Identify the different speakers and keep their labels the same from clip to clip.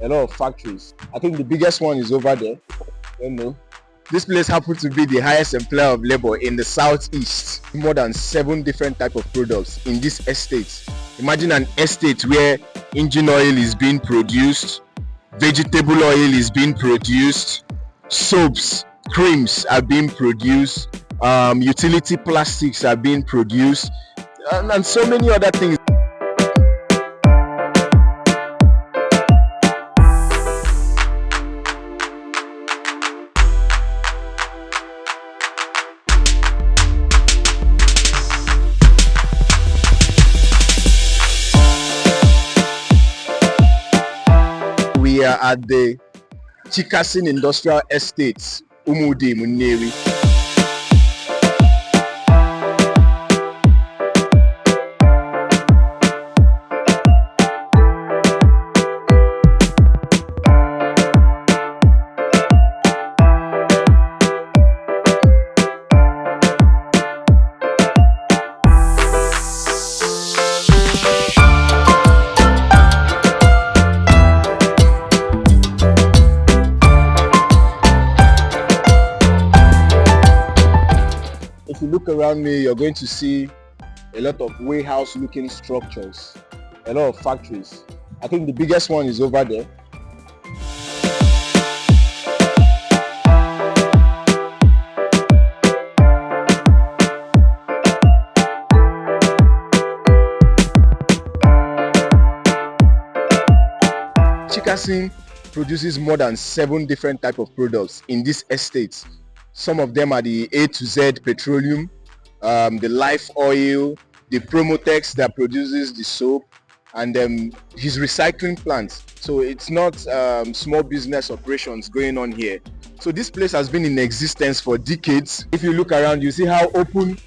Speaker 1: a lot of factories. I think the biggest one is over there. I don't know. This place happens to be the highest employer of labor in the southeast. More than 7 different types of products in this estate. Imagine an estate where engine oil is being produced, vegetable oil is being produced, soaps, creams are being produced, utility plastics are being produced, and so many other things. We are at the Chicason Industrial Estate, Nnewi. If you look around me, you're going to see a lot of warehouse looking structures, a lot of factories. I think the biggest one is over there. Chicason produces more than 7 different types of products in this estate. Some of them are the A to Z petroleum, the life oil, the Promotex that produces the soap, and his recycling plants. So it's not small business operations going on here. So this place has been in existence for decades. If you look around, you see how open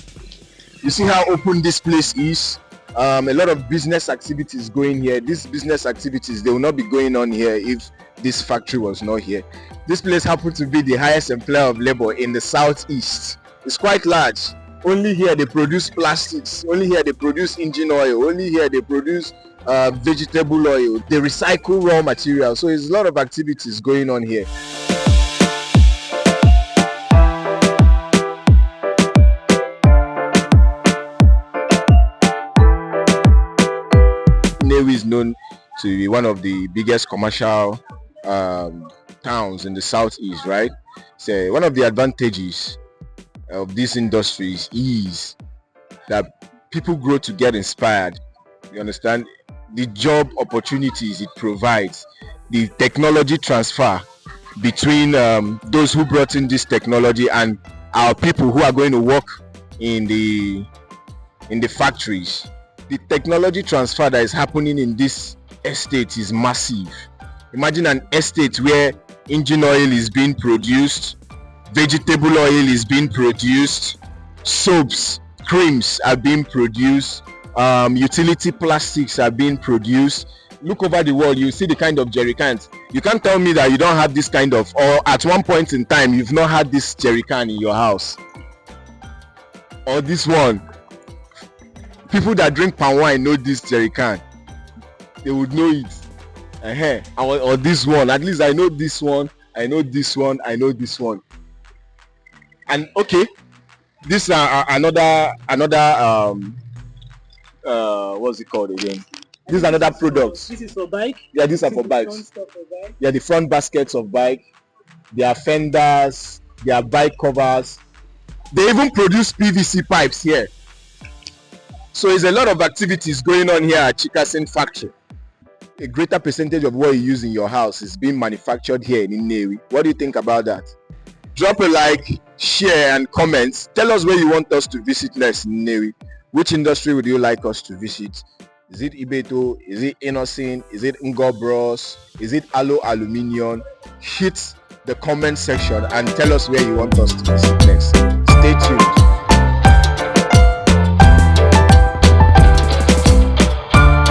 Speaker 1: this place is. A lot of business activities going here. These business activities, they will not be going on here if this factory was not here. This place happens to be the highest employer of labor in the southeast. It's quite large. Only here they produce plastics, only here they produce engine oil, only here they produce vegetable oil. They recycle raw material. So there's a lot of activities going on here. Nnewi is known to be one of the biggest commercial towns in the southeast, right? So one of the advantages of these industries is that people grow to get inspired. You understand? The job opportunities it provides, the technology transfer between those who brought in this technology and our people who are going to work in the factories. The technology transfer that is happening in this estate is massive. Imagine an estate where engine oil is being produced, vegetable oil is being produced, soaps, creams are being produced, utility plastics are being produced. Look over the world, you see the kind of jerry cans. You can't tell me that you don't have this kind of, or at one point in time you've not had this jerry can in your house. Or this one. People that drink palm wine know this jerry can. They would know it. Or this one. At least I know this one. I know this one. I know this one. And okay, this another what's it called again? This is another product.
Speaker 2: This is for bike.
Speaker 1: Yeah, these are for bikes. Yeah, the front baskets of bike. They are fenders. They are bike covers. They even produce PVC pipes here. So there's a lot of activities going on here at Chicason factory. A greater percentage of what you use in your house is being manufactured here in Nnewi. What do you think about that? Drop a like, share, and comment. Tell us where you want us to visit next in Nnewi. Which industry would you like us to visit? Is it Ibeto? Is it Innocent? Is it Ngo Bros? Is it Alo Aluminium? Hit the comment section and tell us where you want us to visit next. Stay tuned.